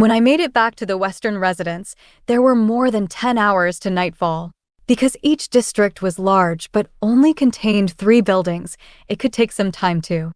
When I made it back to the Western residence, there were more than 10 hours to nightfall. Because each district was large but only contained 3 buildings, it could take some time to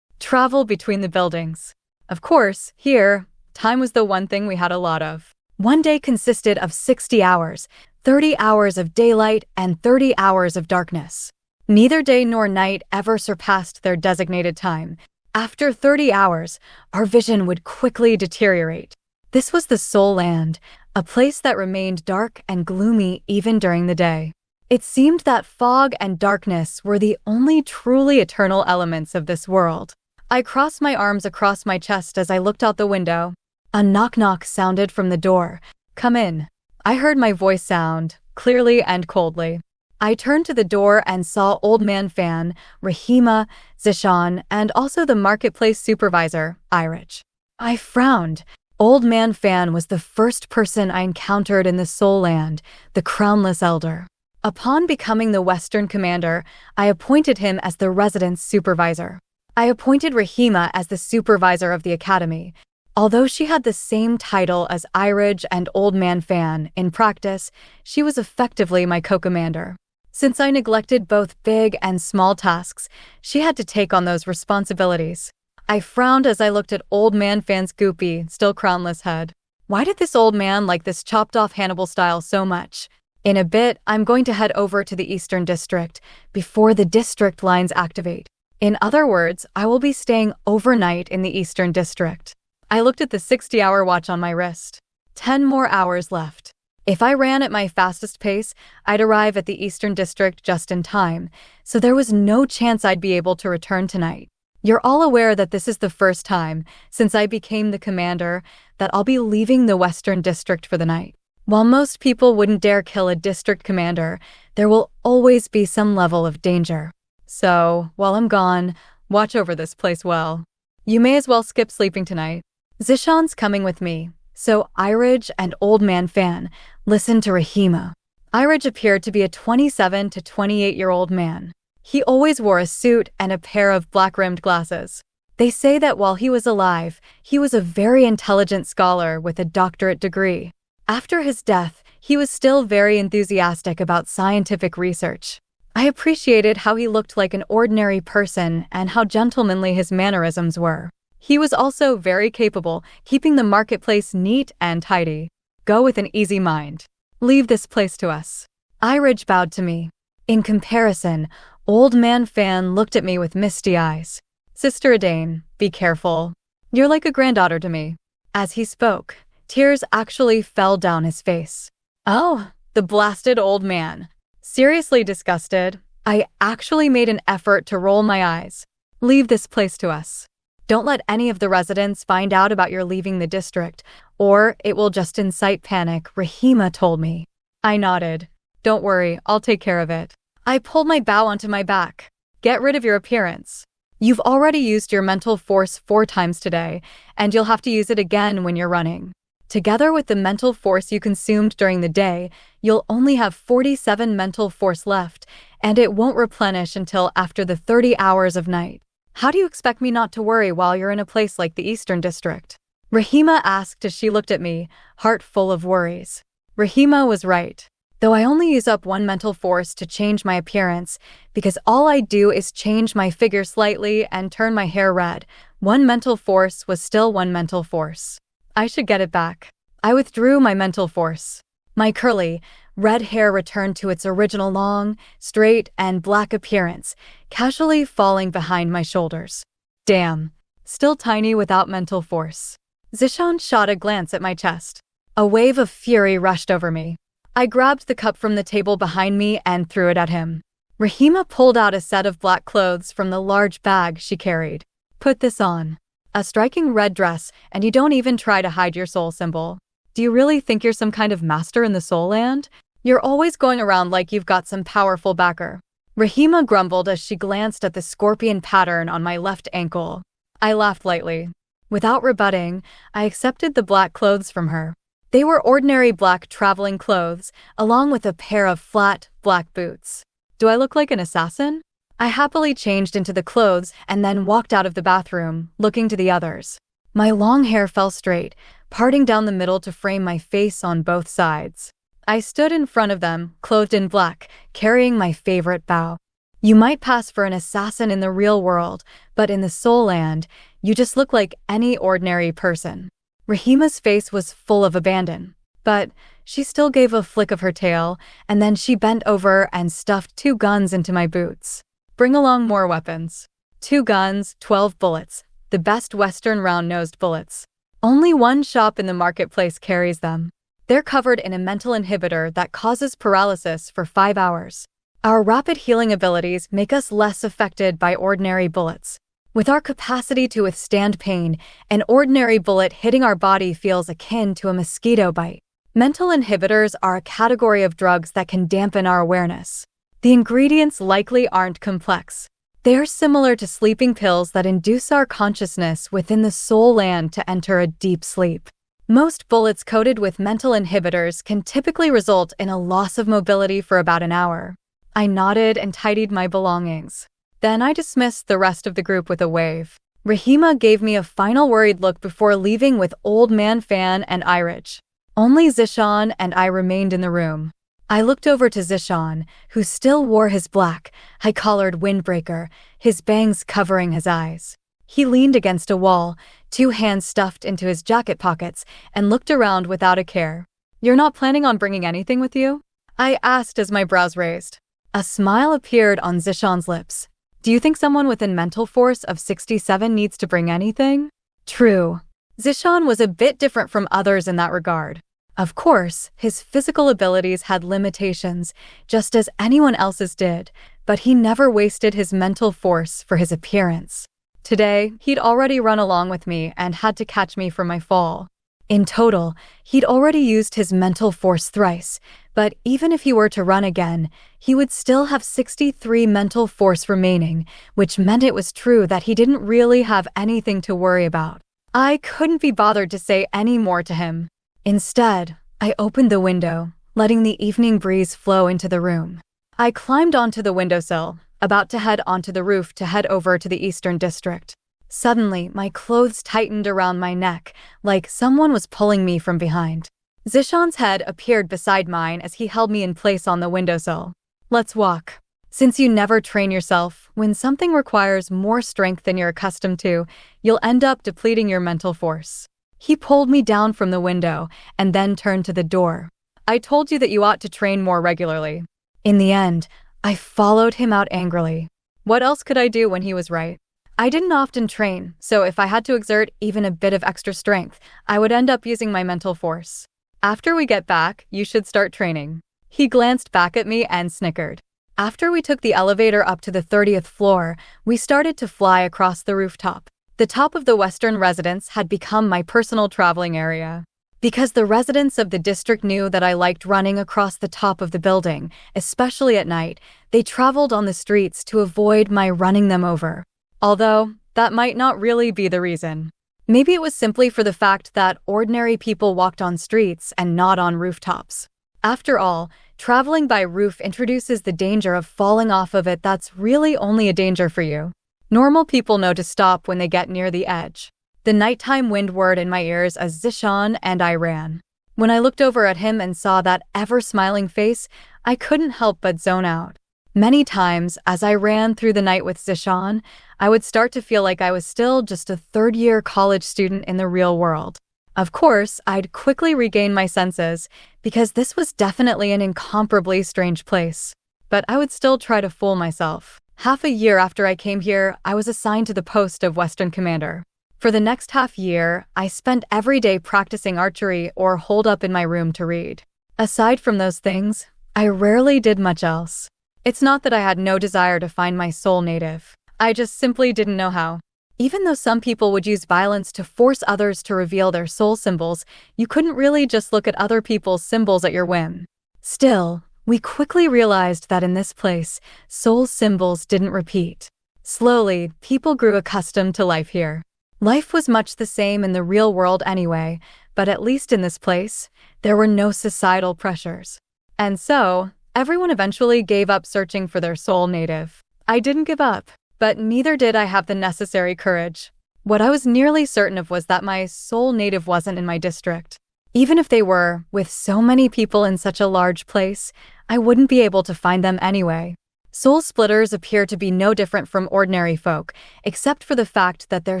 travel between the buildings. Of course, here, time was the one thing we had a lot of. One day consisted of 60 hours, 30 hours of daylight and 30 hours of darkness. Neither day nor night ever surpassed their designated time. After 30 hours, our vision would quickly deteriorate. This was the Soul Land, a place that remained dark and gloomy even during the day. It seemed that fog and darkness were the only truly eternal elements of this world. I crossed my arms across my chest as I looked out the window. A knock-knock sounded from the door. "Come in." I heard my voice sound, clearly and coldly. I turned to the door and saw Old Man Fan, Rahima, Zishan, and also the marketplace supervisor, Irich. I frowned. Old Man Fan was the first person I encountered in the Soul Land, the Crownless Elder. Upon becoming the Western commander, I appointed him as the residence supervisor. I appointed Rahima as the supervisor of the academy. Although she had the same title as Irich and Old Man Fan, in practice, she was effectively my co-commander. Since I neglected both big and small tasks, she had to take on those responsibilities. I frowned as I looked at Old Man Fan's goopy, still crownless head. Why did this old man like this chopped-off Hannibal style so much? In a bit, I'm going to head over to the Eastern District before the district lines activate. In other words, I will be staying overnight in the Eastern District. I looked at the 60-hour watch on my wrist. 10 more hours left. If I ran at my fastest pace, I'd arrive at the Eastern District just in time, so there was no chance I'd be able to return tonight. You're all aware that this is the first time, since I became the commander, that I'll be leaving the Western District for the night. While most people wouldn't dare kill a district commander, there will always be some level of danger. So, while I'm gone, watch over this place well. You may as well skip sleeping tonight. Zishan's coming with me, so Irich and Old Man Fan listened to Rahima. Irich appeared to be a 27 to 28-year-old man. He always wore a suit and a pair of black-rimmed glasses. They say that while he was alive, he was a very intelligent scholar with a doctorate degree. After his death, he was still very enthusiastic about scientific research. I appreciated how he looked like an ordinary person and how gentlemanly his mannerisms were. He was also very capable, keeping the marketplace neat and tidy. Go with an easy mind. Leave this place to us. Irich bowed to me. In comparison, Old Man Fan looked at me with misty eyes. Sister Adane, be careful. You're like a granddaughter to me. As he spoke, tears actually fell down his face. Oh, the blasted old man. Seriously disgusted, I actually made an effort to roll my eyes. Leave this place to us. Don't let any of the residents find out about your leaving the district, or it will just incite panic, Rahima told me. I nodded. Don't worry, I'll take care of it. I pulled my bow onto my back. Get rid of your appearance. You've already used your mental force 4 times today, and you'll have to use it again when you're running. Together with the mental force you consumed during the day, you'll only have 47 mental force left, and it won't replenish until after the 30 hours of night. How do you expect me not to worry while you're in a place like the Eastern District? Rahima asked as she looked at me, heart full of worries. Rahima was right. Though I only use up 1 mental force to change my appearance, because all I do is change my figure slightly and turn my hair red, 1 mental force was still 1 mental force. I should get it back. I withdrew my mental force. My curly, red hair returned to its original long, straight, and black appearance, casually falling behind my shoulders. Damn. Still tiny without mental force. Zishan shot a glance at my chest. A wave of fury rushed over me. I grabbed the cup from the table behind me and threw it at him. Rahima pulled out a set of black clothes from the large bag she carried. Put this on. A striking red dress, and you don't even try to hide your soul symbol. Do you really think you're some kind of master in the Soul Land? You're always going around like you've got some powerful backer. Rahima grumbled as she glanced at the scorpion pattern on my left ankle. I laughed lightly. Without rebutting, I accepted the black clothes from her. They were ordinary black traveling clothes, along with a pair of flat, black boots. Do I look like an assassin? I happily changed into the clothes and then walked out of the bathroom, looking to the others. My long hair fell straight, parting down the middle to frame my face on both sides. I stood in front of them, clothed in black, carrying my favorite bow. You might pass for an assassin in the real world, but in the soul land, you just look like any ordinary person. Rahima's face was full of abandon, but she still gave a flick of her tail, and then she bent over and stuffed 2 guns into my boots. Bring along more weapons. 2 guns, 12 bullets, the best Western round-nosed bullets. Only one shop in the marketplace carries them. They're covered in a mental inhibitor that causes paralysis for 5 hours. Our rapid healing abilities make us less affected by ordinary bullets. With our capacity to withstand pain, an ordinary bullet hitting our body feels akin to a mosquito bite. Mental inhibitors are a category of drugs that can dampen our awareness. The ingredients likely aren't complex. They are similar to sleeping pills that induce our consciousness within the soul land to enter a deep sleep. Most bullets coated with mental inhibitors can typically result in a loss of mobility for about an hour. I nodded and tidied my belongings. Then I dismissed the rest of the group with a wave. Rahima gave me a final worried look before leaving with Old Man Fan and Irich. Only Zishan and I remained in the room. I looked over to Zishan, who still wore his black, high-collared windbreaker, his bangs covering his eyes. He leaned against a wall, 2 hands stuffed into his jacket pockets, and looked around without a care. "You're not planning on bringing anything with you?" I asked as my brows raised. A smile appeared on Zishan's lips. "Do you think someone with a mental force of 67 needs to bring anything?" True. Zishan was a bit different from others in that regard. Of course, his physical abilities had limitations, just as anyone else's did, but he never wasted his mental force for his appearance. Today, he'd already run along with me and had to catch me from my fall. In total, he'd already used his mental force thrice, but even if he were to run again, he would still have 63 mental force remaining, which meant it was true that he didn't really have anything to worry about. I couldn't be bothered to say any more to him. Instead, I opened the window, letting the evening breeze flow into the room. I climbed onto the windowsill, about to head onto the roof to head over to the Eastern District. Suddenly, my clothes tightened around my neck, like someone was pulling me from behind. Zishan's head appeared beside mine as he held me in place on the windowsill. "Let's walk. Since you never train yourself, when something requires more strength than you're accustomed to, you'll end up depleting your mental force." He pulled me down from the window and then turned to the door. "I told you that you ought to train more regularly." In the end, I followed him out angrily. What else could I do when he was right? I didn't often train, so if I had to exert even a bit of extra strength, I would end up using my mental force. "After we get back, you should start training." He glanced back at me and snickered. After we took the elevator up to the 30th floor, we started to fly across the rooftop. The top of the Western residence had become my personal traveling area. Because the residents of the district knew that I liked running across the top of the building, especially at night, they traveled on the streets to avoid my running them over. Although, that might not really be the reason. Maybe it was simply for the fact that ordinary people walked on streets and not on rooftops. After all, traveling by roof introduces the danger of falling off of it. That's really only a danger for you. Normal people know to stop when they get near the edge. The nighttime wind whirred in my ears as Zishan and I ran. When I looked over at him and saw that ever-smiling face, I couldn't help but zone out. Many times, as I ran through the night with Zishan, I would start to feel like I was still just a third-year college student in the real world. Of course, I'd quickly regain my senses, because this was definitely an incomparably strange place. But I would still try to fool myself. Half a year after I came here, I was assigned to the post of Western Commander. For the next half year, I spent every day practicing archery or holed up in my room to read. Aside from those things, I rarely did much else. It's not that I had no desire to find my soul native. I just simply didn't know how. Even though some people would use violence to force others to reveal their soul symbols, you couldn't really just look at other people's symbols at your whim. Still, we quickly realized that in this place, soul symbols didn't repeat. Slowly, people grew accustomed to life here. Life was much the same in the real world anyway, but at least in this place, there were no societal pressures. And so, everyone eventually gave up searching for their soul native. I didn't give up, but neither did I have the necessary courage. What I was nearly certain of was that my soul native wasn't in my district. Even if they were, with so many people in such a large place, I wouldn't be able to find them anyway. Soul splitters appear to be no different from ordinary folk, except for the fact that their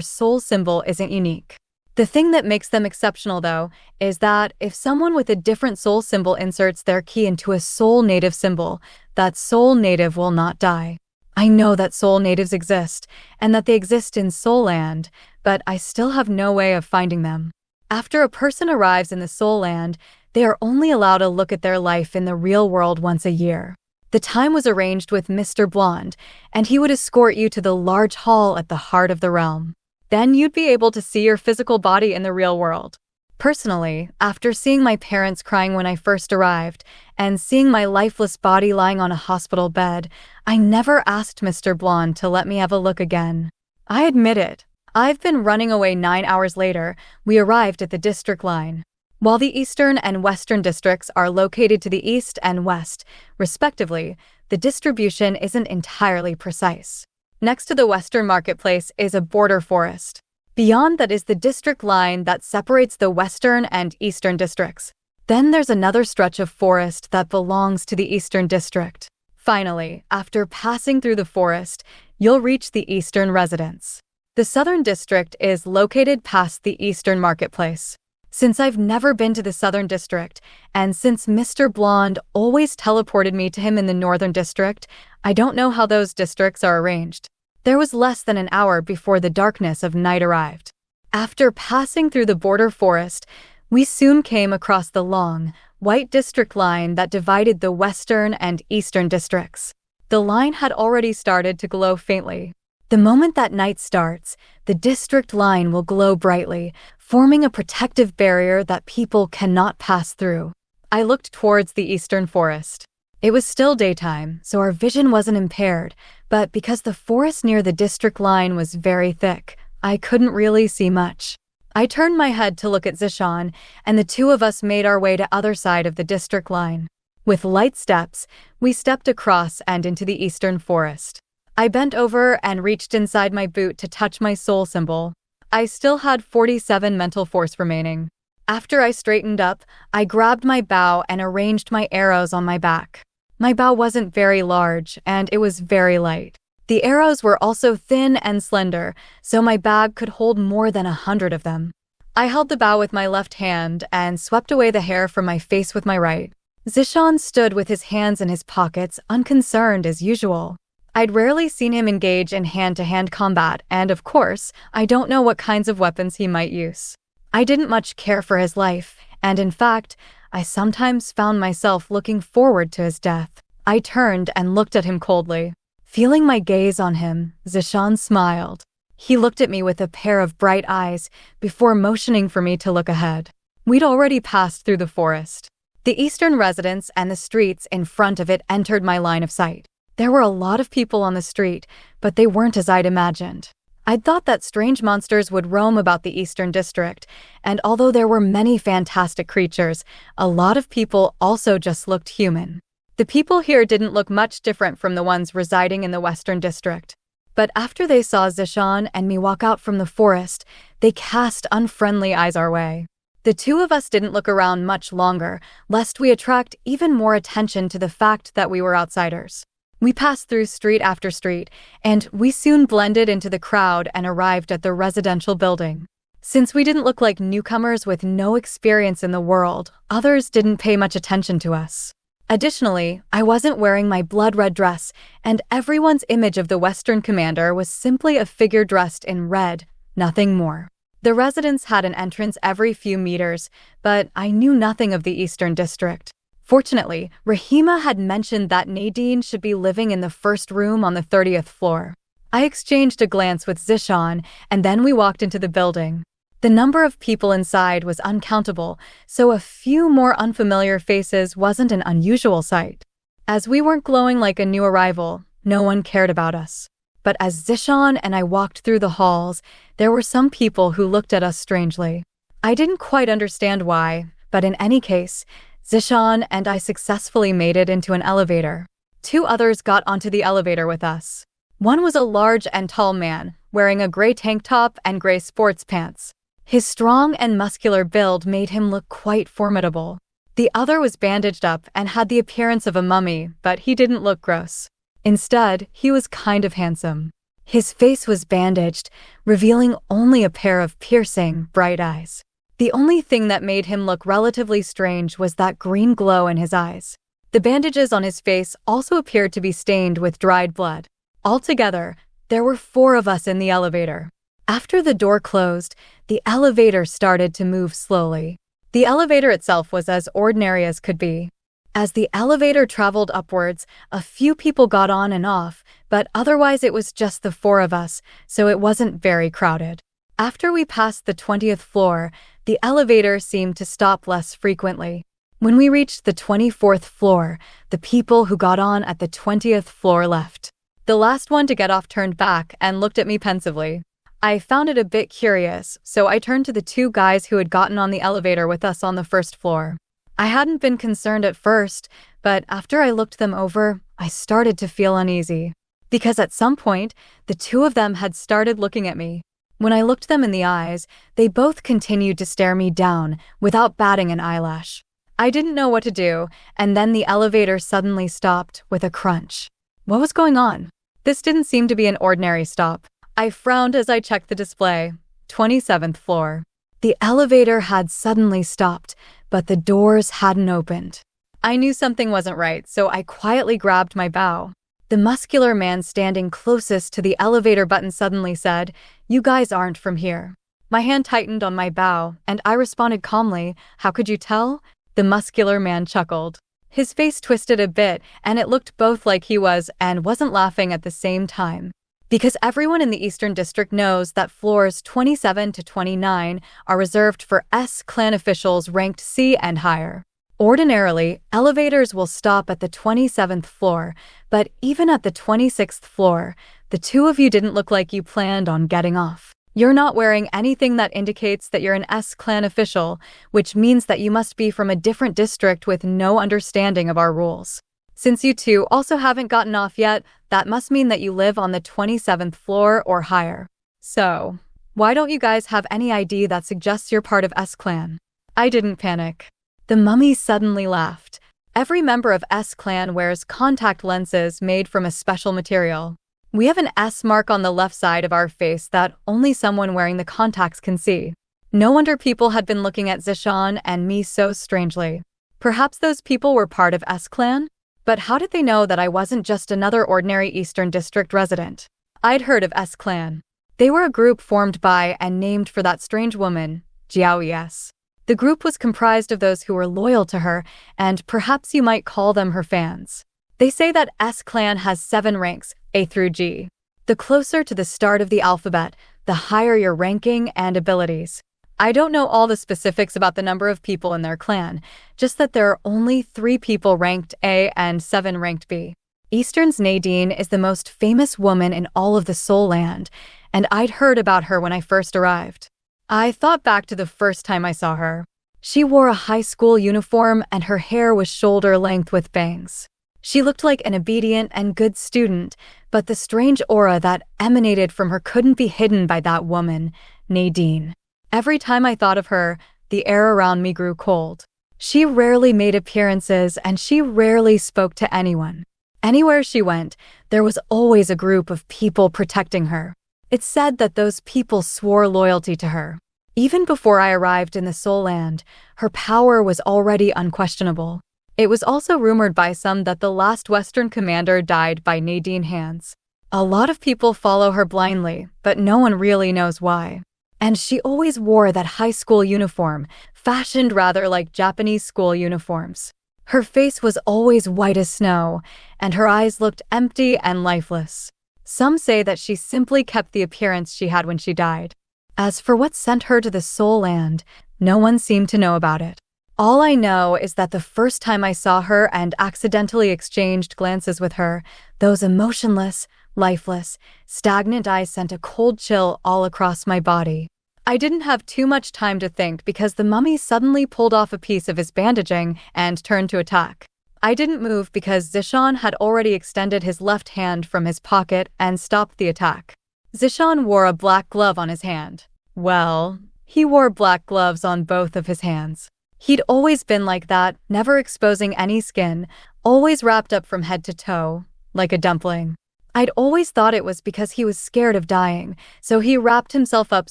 soul symbol isn't unique. The thing that makes them exceptional, though, is that if someone with a different soul symbol inserts their key into a soul native symbol, that soul native will not die. I know that soul natives exist, and that they exist in Soul Land, but I still have no way of finding them. After a person arrives in the Soul Land, they are only allowed a look at their life in the real world once a year. The time was arranged with Mr. Blonde, and he would escort you to the large hall at the heart of the realm. Then you'd be able to see your physical body in the real world. Personally, after seeing my parents crying when I first arrived, and seeing my lifeless body lying on a hospital bed, I never asked Mr. Blonde to let me have a look again. I admit it. I've been running away. 9 hours later, we arrived at the district line. While the eastern and western districts are located to the east and west, respectively, the distribution isn't entirely precise. Next to the western marketplace is a border forest. Beyond that is the district line that separates the western and eastern districts. Then there's another stretch of forest that belongs to the eastern district. Finally, after passing through the forest, you'll reach the eastern residence. The southern district is located past the eastern marketplace. Since I've never been to the southern district, and since Mr. Blonde always teleported me to him in the northern district, I don't know how those districts are arranged. There was less than an hour before the darkness of night arrived. After passing through the border forest, we soon came across the long, white district line that divided the western and eastern districts. The line had already started to glow faintly. The moment that night starts, the district line will glow brightly, forming a protective barrier that people cannot pass through. I looked towards the eastern forest. It was still daytime, so our vision wasn't impaired, but because the forest near the district line was very thick, I couldn't really see much. I turned my head to look at Zishan, and the two of us made our way to other side of the district line. With light steps, we stepped across and into the eastern forest. I bent over and reached inside my boot to touch my soul symbol. I still had 47 mental force remaining. After I straightened up, I grabbed my bow and arranged my arrows on my back. My bow wasn't very large, and it was very light. The arrows were also thin and slender, so my bag could hold more than 100 of them. I held the bow with my left hand and swept away the hair from my face with my right. Zishan stood with his hands in his pockets, unconcerned as usual. I'd rarely seen him engage in hand-to-hand combat, and of course, I don't know what kinds of weapons he might use. I didn't much care for his life, and in fact, I sometimes found myself looking forward to his death. I turned and looked at him coldly. Feeling my gaze on him, Zishan smiled. He looked at me with a pair of bright eyes before motioning for me to look ahead. We'd already passed through the forest. The eastern residence and the streets in front of it entered my line of sight. There were a lot of people on the street, but they weren't as I'd imagined. I'd thought that strange monsters would roam about the eastern district, and although there were many fantastic creatures, a lot of people also just looked human. The people here didn't look much different from the ones residing in the western district. But after they saw Zishan and me walk out from the forest, they cast unfriendly eyes our way. The two of us didn't look around much longer, lest we attract even more attention to the fact that we were outsiders. We passed through street after street, and we soon blended into the crowd and arrived at the residential building. Since we didn't look like newcomers with no experience in the world, others didn't pay much attention to us. Additionally, I wasn't wearing my blood-red dress, and everyone's image of the Western commander was simply a figure dressed in red, nothing more. The residence had an entrance every few meters, but I knew nothing of the Eastern District. Fortunately, Rahima had mentioned that Nadine should be living in the first room on the 30th floor. I exchanged a glance with Zishan, and then we walked into the building. The number of people inside was uncountable, so a few more unfamiliar faces wasn't an unusual sight. As we weren't glowing like a new arrival, no one cared about us. But as Zishan and I walked through the halls, there were some people who looked at us strangely. I didn't quite understand why, but in any case, Zishan and I successfully made it into an elevator. Two others got onto the elevator with us. One was a large and tall man, wearing a gray tank top and gray sports pants. His strong and muscular build made him look quite formidable. The other was bandaged up and had the appearance of a mummy, but he didn't look gross. Instead, he was kind of handsome. His face was bandaged, revealing only a pair of piercing, bright eyes. The only thing that made him look relatively strange was that green glow in his eyes. The bandages on his face also appeared to be stained with dried blood. Altogether, there were 4 of us in the elevator. After the door closed, the elevator started to move slowly. The elevator itself was as ordinary as could be. As the elevator traveled upwards, a few people got on and off, but otherwise it was just the 4 of us, so it wasn't very crowded. After we passed the 20th floor, the elevator seemed to stop less frequently. When we reached the 24th floor, the people who got on at the 20th floor left. The last one to get off turned back and looked at me pensively. I found it a bit curious, so I turned to the 2 guys who had gotten on the elevator with us on the first floor. I hadn't been concerned at first, but after I looked them over, I started to feel uneasy. Because at some point, the 2 of them had started looking at me. When I looked them in the eyes, they both continued to stare me down without batting an eyelash. I didn't know what to do, and then the elevator suddenly stopped with a crunch. What was going on? This didn't seem to be an ordinary stop. I frowned as I checked the display. 27th floor. The elevator had suddenly stopped, but the doors hadn't opened. I knew something wasn't right, so I quietly grabbed my bow. The muscular man standing closest to the elevator button suddenly said, "You guys aren't from here." My hand tightened on my bow, and I responded calmly, "How could you tell?" The muscular man chuckled. His face twisted a bit, and it looked both like he was and wasn't laughing at the same time. Because everyone in the Eastern District knows that floors 27 to 29 are reserved for S-Clan officials ranked C and higher. Ordinarily, elevators will stop at the 27th floor, but even at the 26th floor, the 2 of you didn't look like you planned on getting off. You're not wearing anything that indicates that you're an S-Clan official, which means that you must be from a different district with no understanding of our rules. Since you 2 also haven't gotten off yet, that must mean that you live on the 27th floor or higher. So, why don't you guys have any ID that suggests you're part of S-Clan? I didn't panic. The mummy suddenly laughed. Every member of S-Clan wears contact lenses made from a special material. We have an S mark on the left side of our face that only someone wearing the contacts can see. No wonder people had been looking at Zishan and me so strangely. Perhaps those people were part of S-Clan? But how did they know that I wasn't just another ordinary Eastern District resident? I'd heard of S-Clan. They were a group formed by and named for that strange woman, Jiao. The group was comprised of those who were loyal to her, and perhaps you might call them her fans. They say that S-Clan has 7 ranks, A through G. The closer to the start of the alphabet, the higher your ranking and abilities. I don't know all the specifics about the number of people in their clan, just that there are only 3 people ranked A and 7 ranked B. Eastern's Nadine is the most famous woman in all of the Soul Land, and I'd heard about her when I first arrived. I thought back to the first time I saw her. She wore a high school uniform and her hair was shoulder length with bangs. She looked like an obedient and good student, but the strange aura that emanated from her couldn't be hidden by that woman, Nadine. Every time I thought of her, the air around me grew cold. She rarely made appearances and she rarely spoke to anyone. Anywhere she went, there was always a group of people protecting her. It's said that those people swore loyalty to her. Even before I arrived in the Soul Land, her power was already unquestionable. It was also rumored by some that the last Western commander died by Nadine's hands. A lot of people follow her blindly, but no one really knows why. And she always wore that high school uniform, fashioned rather like Japanese school uniforms. Her face was always white as snow, and her eyes looked empty and lifeless. Some say that she simply kept the appearance she had when she died. As for what sent her to the Soul Land, no one seemed to know about it. All I know is that the first time I saw her and accidentally exchanged glances with her, those emotionless, lifeless, stagnant eyes sent a cold chill all across my body. I didn't have too much time to think because the mummy suddenly pulled off a piece of his bandaging and turned to attack. I didn't move because Zishan had already extended his left hand from his pocket and stopped the attack. Zishan wore a black glove on his hand. Well, he wore black gloves on both of his hands. He'd always been like that, never exposing any skin, always wrapped up from head to toe, like a dumpling. I'd always thought it was because he was scared of dying, so he wrapped himself up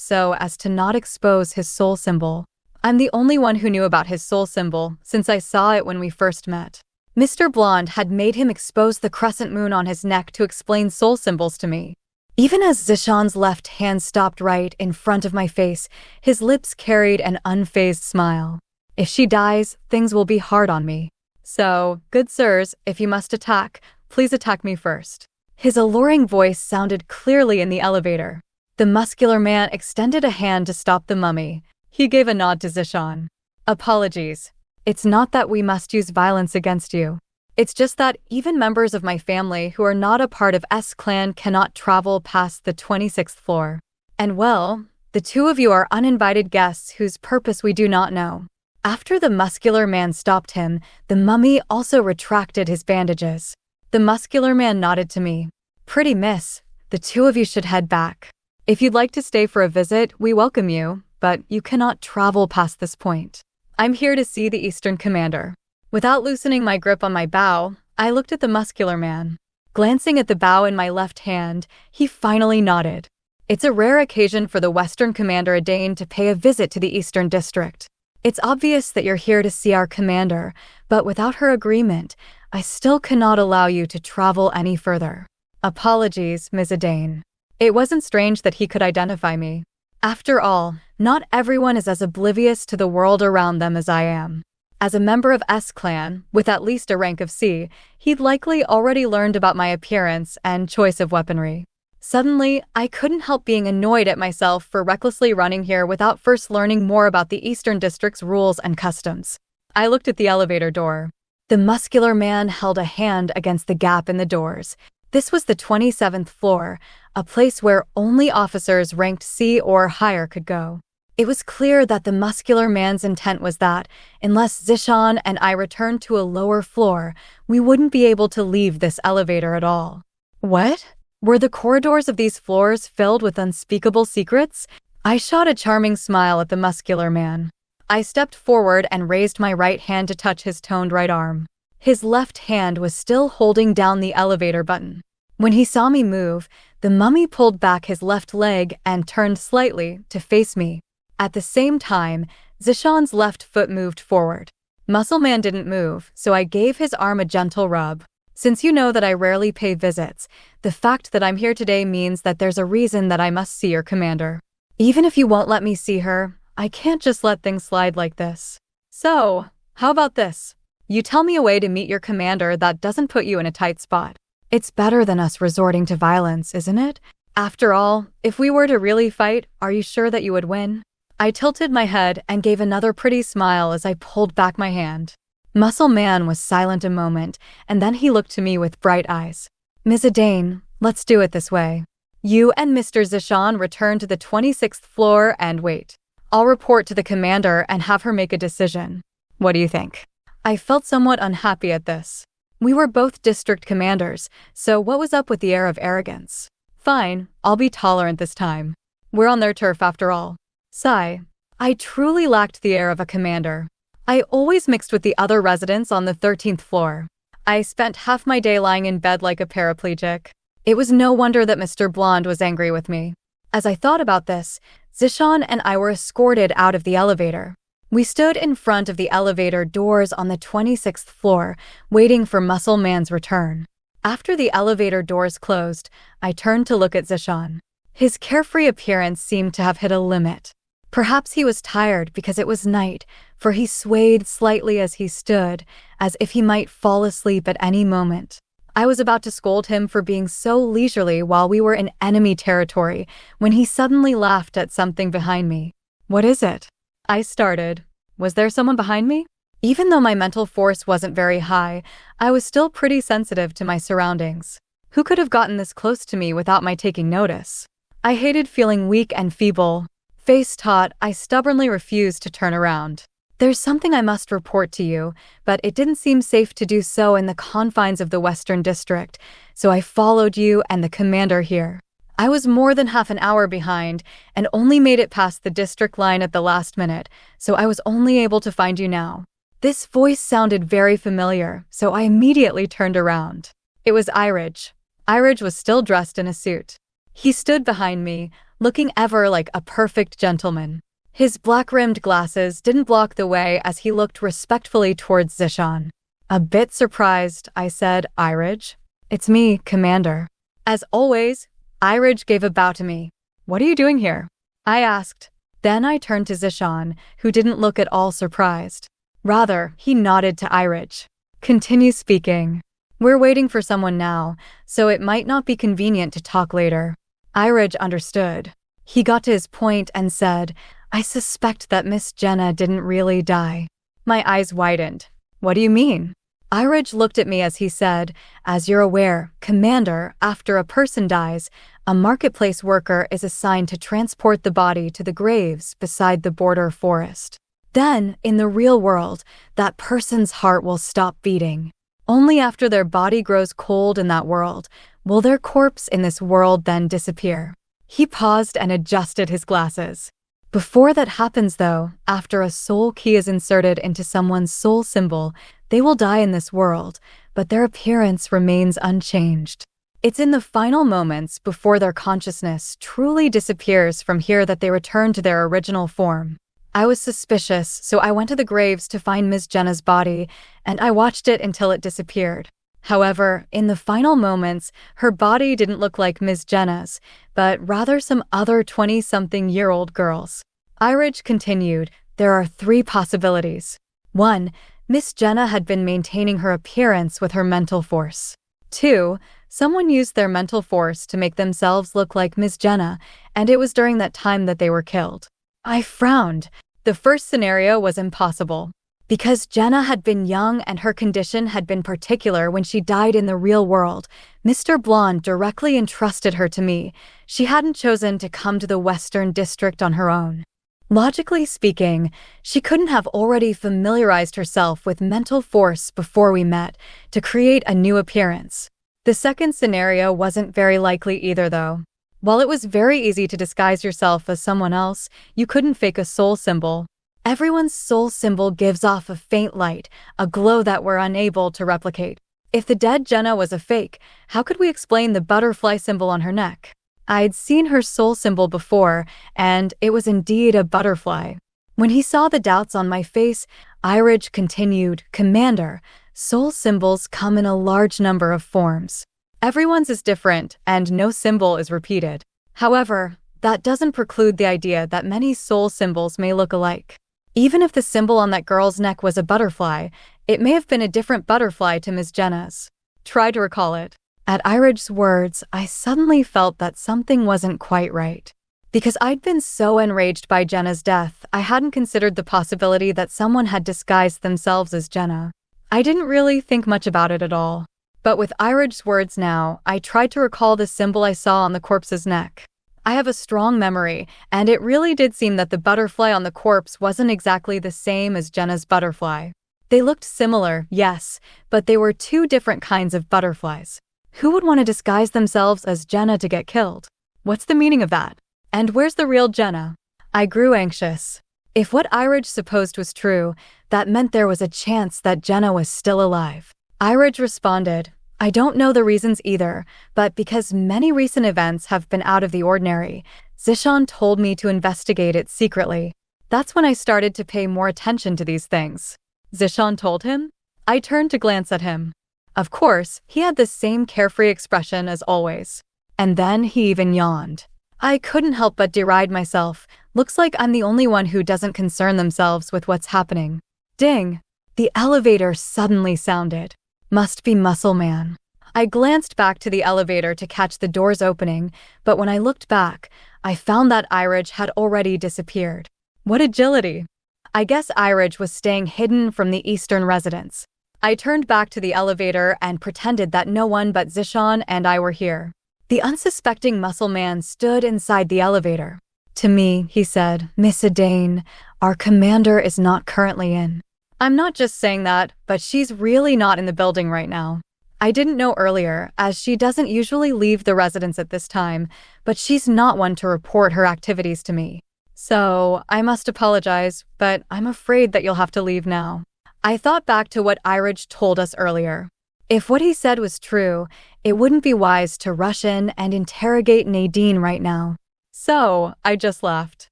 so as to not expose his soul symbol. I'm the only one who knew about his soul symbol, since I saw it when we first met. Mr. Blonde had made him expose the crescent moon on his neck to explain soul symbols to me. Even as Zishan's left hand stopped right in front of my face, his lips carried an unfazed smile. If she dies, things will be hard on me. So, good sirs, if you must attack, please attack me first. His alluring voice sounded clearly in the elevator. The muscular man extended a hand to stop the mummy. He gave a nod to Zishan. Apologies. It's not that we must use violence against you. It's just that even members of my family who are not a part of S-Clan cannot travel past the 26th floor. And well, the two of you are uninvited guests whose purpose we do not know. After the muscular man stopped him, the mummy also retracted his bandages. The muscular man nodded to me. Pretty miss, the two of you should head back. If you'd like to stay for a visit, we welcome you, but you cannot travel past this point. I'm here to see the Eastern Commander. Without loosening my grip on my bow, I looked at the muscular man. Glancing at the bow in my left hand, he finally nodded. It's a rare occasion for the Western Commander Adane to pay a visit to the Eastern District. It's obvious that you're here to see our commander, but without her agreement, I still cannot allow you to travel any further. Apologies, Ms. Adane. It wasn't strange that he could identify me. After all, not everyone is as oblivious to the world around them as I am. As a member of S-Clan, with at least a rank of C, he'd likely already learned about my appearance and choice of weaponry. Suddenly, I couldn't help being annoyed at myself for recklessly running here without first learning more about the Eastern District's rules and customs. I looked at the elevator door. The muscular man held a hand against the gap in the doors. This was the 27th floor, a place where only officers ranked C or higher could go. It was clear that the muscular man's intent was that, unless Zishan and I returned to a lower floor, we wouldn't be able to leave this elevator at all. What? Were the corridors of these floors filled with unspeakable secrets? I shot a charming smile at the muscular man. I stepped forward and raised my right hand to touch his toned right arm. His left hand was still holding down the elevator button. When he saw me move, the mummy pulled back his left leg and turned slightly to face me. At the same time, Zishan's left foot moved forward. Muscle Man didn't move, so I gave his arm a gentle rub. Since you know that I rarely pay visits, the fact that I'm here today means that there's a reason that I must see your commander. Even if you won't let me see her, I can't just let things slide like this. So, how about this? You tell me a way to meet your commander that doesn't put you in a tight spot. It's better than us resorting to violence, isn't it? After all, if we were to really fight, are you sure that you would win? I tilted my head and gave another pretty smile as I pulled back my hand. Muscle Man was silent a moment, and then he looked to me with bright eyes. Ms. Adane, let's do it this way. You and Mr. Zishan return to the 26th floor and wait. I'll report to the commander and have her make a decision. What do you think? I felt somewhat unhappy at this. We were both district commanders, so what was up with the air of arrogance? Fine, I'll be tolerant this time. We're on their turf after all. Sigh. I truly lacked the air of a commander. I always mixed with the other residents on the 13th floor. I spent half my day lying in bed like a paraplegic. It was no wonder that Mr. Blonde was angry with me. As I thought about this, Zishan and I were escorted out of the elevator. We stood in front of the elevator doors on the 26th floor, waiting for Muscle Man's return. After the elevator doors closed, I turned to look at Zishan. His carefree appearance seemed to have hit a limit. Perhaps he was tired because it was night, for he swayed slightly as he stood, as if he might fall asleep at any moment. I was about to scold him for being so leisurely while we were in enemy territory, when he suddenly laughed at something behind me. What is it? I started. Was there someone behind me? Even though my mental force wasn't very high, I was still pretty sensitive to my surroundings. Who could have gotten this close to me without my taking notice? I hated feeling weak and feeble. Face taut, I stubbornly refused to turn around. There's something I must report to you, but it didn't seem safe to do so in the confines of the Western District, so I followed you and the commander here. I was more than half an hour behind and only made it past the district line at the last minute, so I was only able to find you now. This voice sounded very familiar, so I immediately turned around. It was Irij. Irij was still dressed in a suit. He stood behind me, looking ever like a perfect gentleman. His black-rimmed glasses didn't block the way as he looked respectfully towards Zishan. A bit surprised, I said, Irij? It's me, Commander. As always, Irij gave a bow to me. What are you doing here? I asked. Then I turned to Zishan, who didn't look at all surprised. Rather, he nodded to Irij. Continue speaking. We're waiting for someone now, so it might not be convenient to talk later. Irij understood. He got to his point and said, I suspect that Miss Jenna didn't really die. My eyes widened. What do you mean? Irij looked at me as he said, as you're aware, Commander, after a person dies, a marketplace worker is assigned to transport the body to the graves beside the border forest. Then, in the real world, that person's heart will stop beating. Only after their body grows cold in that world will their corpse in this world then disappear. He paused and adjusted his glasses. Before that happens though, after a soul key is inserted into someone's soul symbol, they will die in this world, but their appearance remains unchanged. It's in the final moments before their consciousness truly disappears from here that they return to their original form. I was suspicious, so I went to the graves to find Ms. Jenna's body, and I watched it until it disappeared. However, in the final moments, her body didn't look like Ms. Jenna's, but rather some other 20-something-year-old girl's. Irij continued, there are 3 possibilities. 1. Miss Jenna had been maintaining her appearance with her mental force. 2. Someone used their mental force to make themselves look like Miss Jenna, and it was during that time that they were killed. I frowned. The first scenario was impossible. Because Jenna had been young and her condition had been particular when she died in the real world, Mr. Blonde directly entrusted her to me. She hadn't chosen to come to the Western District on her own. Logically speaking, she couldn't have already familiarized herself with mental force before we met to create a new appearance. The second scenario wasn't very likely either though. While it was very easy to disguise yourself as someone else, you couldn't fake a soul symbol. Everyone's soul symbol gives off a faint light, a glow that we're unable to replicate. If the dead Jenna was a fake, how could we explain the butterfly symbol on her neck? I'd seen her soul symbol before, and it was indeed a butterfly. When he saw the doubts on my face, Irij continued, Commander, soul symbols come in a large number of forms. Everyone's is different, and no symbol is repeated. However, that doesn't preclude the idea that many soul symbols may look alike. Even if the symbol on that girl's neck was a butterfly, it may have been a different butterfly to Ms. Jenna's. Try to recall it. At Irij's words, I suddenly felt that something wasn't quite right. Because I'd been so enraged by Jenna's death, I hadn't considered the possibility that someone had disguised themselves as Jenna. I didn't really think much about it at all. But with Irij's words now, I tried to recall the symbol I saw on the corpse's neck. I have a strong memory, and it really did seem that the butterfly on the corpse wasn't exactly the same as Jenna's butterfly. They looked similar, yes, but they were 2 different kinds of butterflies. Who would want to disguise themselves as Jenna to get killed? What's the meaning of that? And where's the real Jenna? I grew anxious. If what Irij supposed was true, that meant there was a chance that Jenna was still alive. Irij responded, I don't know the reasons either, but because many recent events have been out of the ordinary, Zishan told me to investigate it secretly. That's when I started to pay more attention to these things. Zishan told him? I turned to glance at him. Of course, he had the same carefree expression as always. And then he even yawned. I couldn't help but deride myself. Looks like I'm the only one who doesn't concern themselves with what's happening. Ding! The elevator suddenly sounded. Must be Muscle Man. I glanced back to the elevator to catch the doors opening, but when I looked back, I found that Irij had already disappeared. What agility! I guess Irij was staying hidden from the Eastern residents. I turned back to the elevator and pretended that no one but Zishan and I were here. The unsuspecting Muscle Man stood inside the elevator. To me, he said, Miss Adane, our commander is not currently in. I'm not just saying that, but she's really not in the building right now. I didn't know earlier, as she doesn't usually leave the residence at this time, but she's not one to report her activities to me. So, I must apologize, but I'm afraid that you'll have to leave now. I thought back to what Iraj told us earlier. If what he said was true, it wouldn't be wise to rush in and interrogate Nadine right now. So, I just laughed.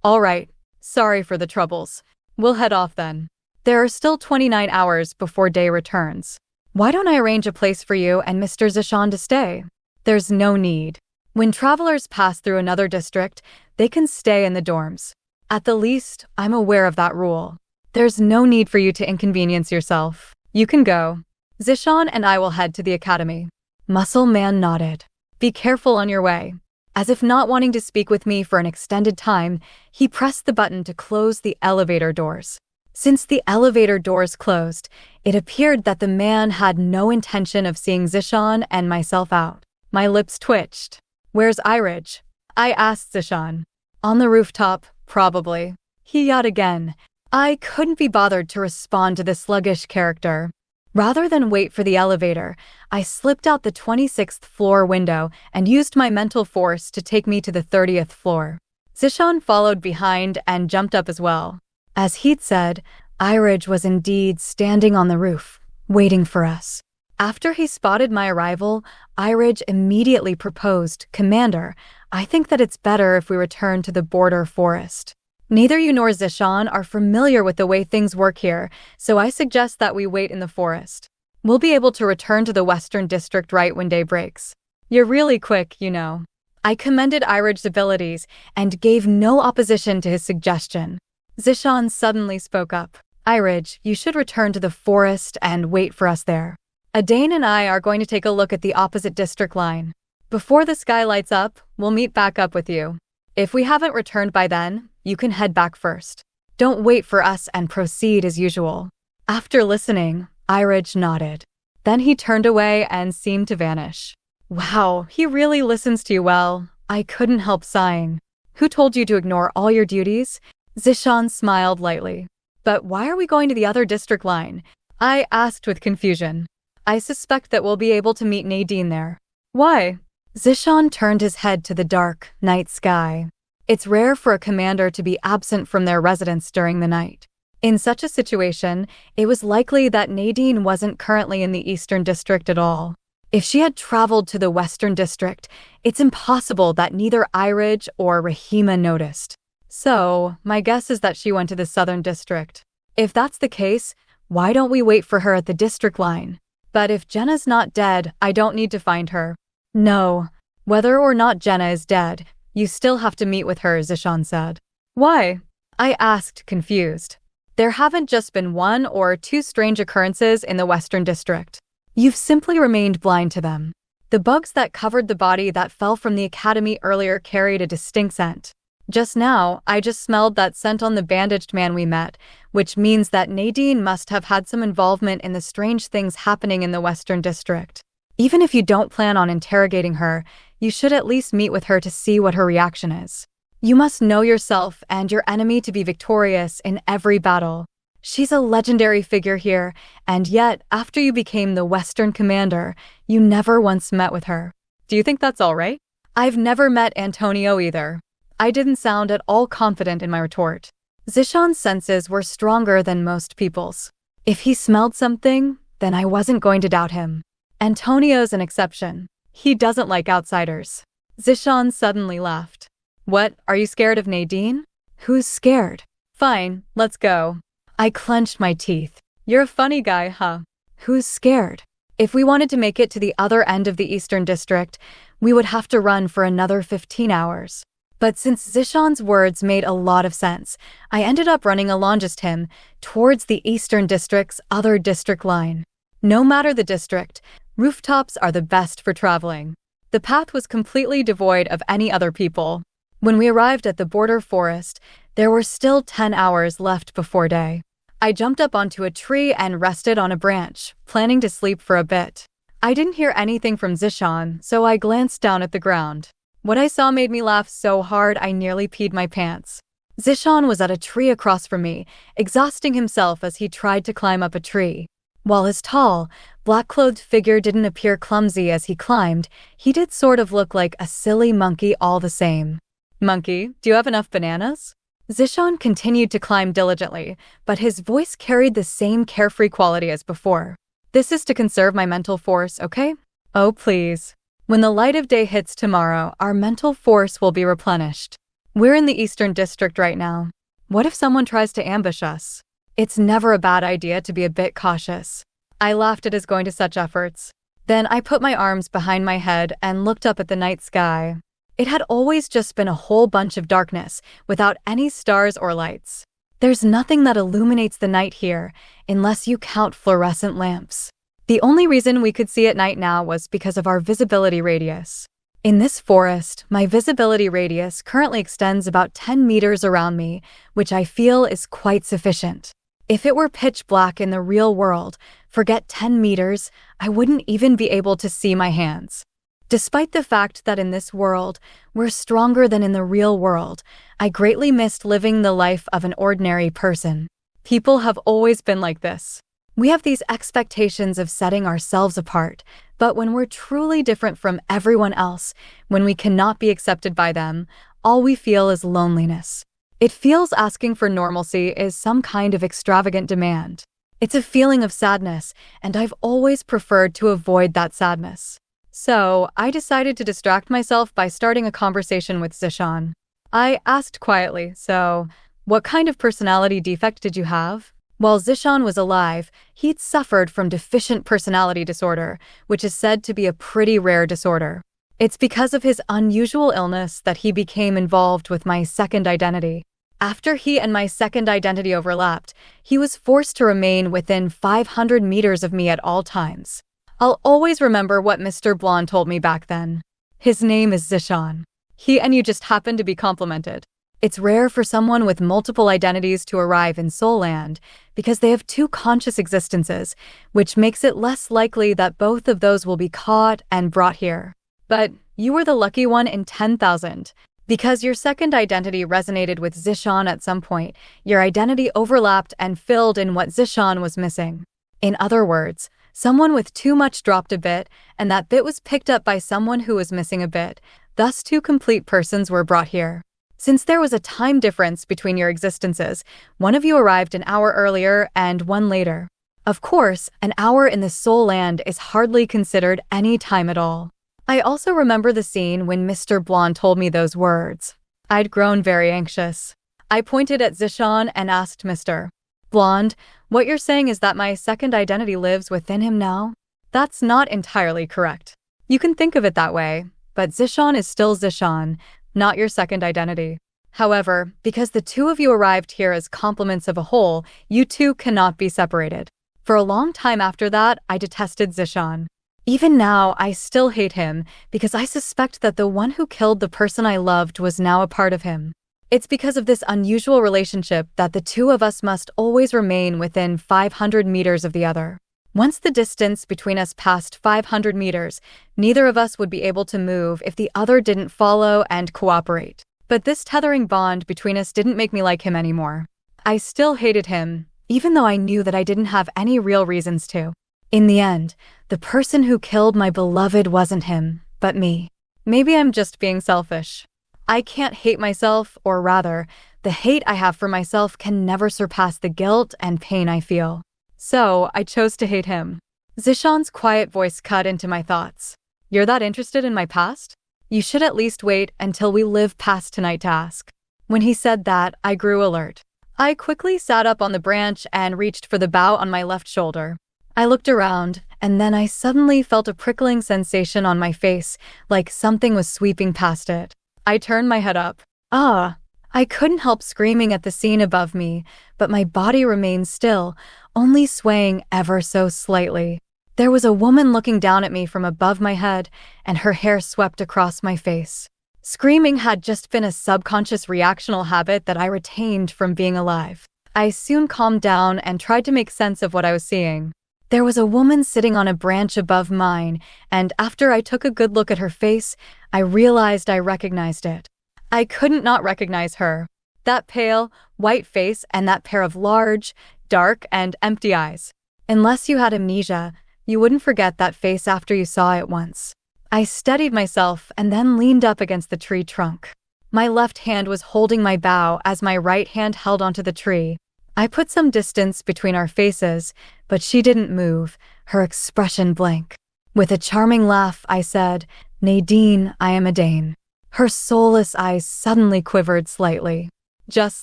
All right, sorry for the troubles. We'll head off then. There are still 29 hours before day returns. Why don't I arrange a place for you and Mr. Zishan to stay? There's no need. When travelers pass through another district, they can stay in the dorms. At the least, I'm aware of that rule. There's no need for you to inconvenience yourself. You can go. Zishan and I will head to the academy. Muscle Man nodded. Be careful on your way. As if not wanting to speak with me for an extended time, he pressed the button to close the elevator doors. Since the elevator doors closed, it appeared that the man had no intention of seeing Zishan and myself out. My lips twitched. Where's Iraj? I asked Zishan. On the rooftop, probably. He yawned again. I couldn't be bothered to respond to the sluggish character. Rather than wait for the elevator, I slipped out the 26th floor window and used my mental force to take me to the 30th floor. Zishan followed behind and jumped up as well. As he'd said, Iraj was indeed standing on the roof, waiting for us. After he spotted my arrival, Iraj immediately proposed, "Commander, I think that it's better if we return to the border forest. Neither you nor Zishan are familiar with the way things work here, so I suggest that we wait in the forest. We'll be able to return to the Western District right when day breaks. You're really quick, you know." I commended Iraj's abilities and gave no opposition to his suggestion. Zishan suddenly spoke up. "Iraj, you should return to the forest and wait for us there. Adane and I are going to take a look at the opposite district line. Before the sky lights up, we'll meet back up with you. If we haven't returned by then, you can head back first. Don't wait for us and proceed as usual." After listening, Iraj nodded. Then he turned away and seemed to vanish. Wow, he really listens to you well. I couldn't help sighing. Who told you to ignore all your duties? Zishan smiled lightly. But why are we going to the other district line? I asked with confusion. I suspect that we'll be able to meet Nadine there. Why? Zishan turned his head to the dark, night sky. It's rare for a commander to be absent from their residence during the night. In such a situation, it was likely that Nadine wasn't currently in the Eastern District at all. If she had traveled to the Western District, it's impossible that neither Iraj or Rahima noticed. So, my guess is that she went to the Southern District. If that's the case, why don't we wait for her at the district line? But if Jenna's not dead, I don't need to find her. No, whether or not Jenna is dead, you still have to meet with her, Zishan said. Why? I asked, confused. There haven't just been one or two strange occurrences in the Western District. You've simply remained blind to them. The bugs that covered the body that fell from the academy earlier carried a distinct scent. Just now, I just smelled that scent on the bandaged man we met, which means that Nadine must have had some involvement in the strange things happening in the Western District. Even if you don't plan on interrogating her, you should at least meet with her to see what her reaction is. You must know yourself and your enemy to be victorious in every battle. She's a legendary figure here, and yet, after you became the Western commander, you never once met with her. Do you think that's all right? I've never met Antonio either. I didn't sound at all confident in my retort. Zishan's senses were stronger than most people's. If he smelled something, then I wasn't going to doubt him. Antonio's an exception. He doesn't like outsiders. Zishan suddenly laughed. What, are you scared of Nadine? Who's scared? Fine, let's go. I clenched my teeth. You're a funny guy, huh? Who's scared? If we wanted to make it to the other end of the Eastern District, we would have to run for another 15 hours. But since Zishan's words made a lot of sense, I ended up running along just him towards the Eastern District's other district line. No matter the district, rooftops are the best for traveling. The path was completely devoid of any other people. When we arrived at the border forest, there were still 10 hours left before day. I jumped up onto a tree and rested on a branch, planning to sleep for a bit. I didn't hear anything from Zishan, so I glanced down at the ground. What I saw made me laugh so hard I nearly peed my pants. Zishan was at a tree across from me, exhausting himself as he tried to climb up a tree. While his tall, black-clothed figure didn't appear clumsy as he climbed, he did sort of look like a silly monkey all the same. "Monkey, do you have enough bananas?" Zishan continued to climb diligently, but his voice carried the same carefree quality as before. "This is to conserve my mental force, okay? Oh, please. When the light of day hits tomorrow, our mental force will be replenished. We're in the Eastern District right now. What if someone tries to ambush us? It's never a bad idea to be a bit cautious." I laughed at his going to such efforts. Then I put my arms behind my head and looked up at the night sky. It had always just been a whole bunch of darkness, without any stars or lights. There's nothing that illuminates the night here, unless you count fluorescent lamps. The only reason we could see at night now was because of our visibility radius. In this forest, my visibility radius currently extends about 10 meters around me, which I feel is quite sufficient. If it were pitch black in the real world, forget 10 meters, I wouldn't even be able to see my hands. Despite the fact that in this world, we're stronger than in the real world, I greatly missed living the life of an ordinary person. People have always been like this. We have these expectations of setting ourselves apart, but when we're truly different from everyone else, when we cannot be accepted by them, all we feel is loneliness. It feels asking for normalcy is some kind of extravagant demand. It's a feeling of sadness, and I've always preferred to avoid that sadness. So, I decided to distract myself by starting a conversation with Zishan. I asked quietly, "So, what kind of personality defect did you have?" While Zishan was alive, he'd suffered from deficient personality disorder, which is said to be a pretty rare disorder. It's because of his unusual illness that he became involved with my second identity. After he and my second identity overlapped, he was forced to remain within 500 meters of me at all times. I'll always remember what Mr. Blonde told me back then. His name is Zishan. He and you just happen to be complemented. It's rare for someone with multiple identities to arrive in Soul Land because they have two conscious existences, which makes it less likely that both of those will be caught and brought here. But you were the lucky one in 10,000. Because your second identity resonated with Zishan at some point, your identity overlapped and filled in what Zishan was missing. In other words, someone with too much dropped a bit, and that bit was picked up by someone who was missing a bit. Thus, two complete persons were brought here. Since there was a time difference between your existences, one of you arrived an hour earlier and one later. Of course, an hour in the Soul Land is hardly considered any time at all. I also remember the scene when Mr. Blonde told me those words. I'd grown very anxious. I pointed at Zishan and asked Mr. Blonde, "What you're saying is that my second identity lives within him now?" That's not entirely correct. You can think of it that way, but Zishan is still Zishan, not your second identity. However, because the two of you arrived here as complements of a whole, you two cannot be separated. For a long time after that, I detested Zishan. Even now, I still hate him because I suspect that the one who killed the person I loved was now a part of him. It's because of this unusual relationship that the two of us must always remain within 500 meters of the other. Once the distance between us passed 500 meters, neither of us would be able to move if the other didn't follow and cooperate. But this tethering bond between us didn't make me like him anymore. I still hated him, even though I knew that I didn't have any real reasons to. In the end, the person who killed my beloved wasn't him, but me. Maybe I'm just being selfish. I can't hate myself, or rather, the hate I have for myself can never surpass the guilt and pain I feel. So, I chose to hate him. Zishan's quiet voice cut into my thoughts. "You're that interested in my past? You should at least wait until we live past tonight to ask." When he said that, I grew alert. I quickly sat up on the branch and reached for the bough on my left shoulder. I looked around, and then I suddenly felt a prickling sensation on my face, like something was sweeping past it. I turned my head up. Ah! I couldn't help screaming at the scene above me, but my body remained still, only swaying ever so slightly. There was a woman looking down at me from above my head, and her hair swept across my face. Screaming had just been a subconscious reactional habit that I retained from being alive. I soon calmed down and tried to make sense of what I was seeing. There was a woman sitting on a branch above mine, and after I took a good look at her face, I realized I recognized it. I couldn't not recognize her. That pale, white face and that pair of large, dark, and empty eyes. Unless you had amnesia, You wouldn't forget that face after you saw it once. I steadied myself and then leaned up against the tree trunk. My left hand was holding my bow as my right hand held onto the tree. I put some distance between our faces, but she didn't move, her expression blank. With a charming laugh, I said, "Nadine, I am a Dane." Her soulless eyes suddenly quivered slightly. Just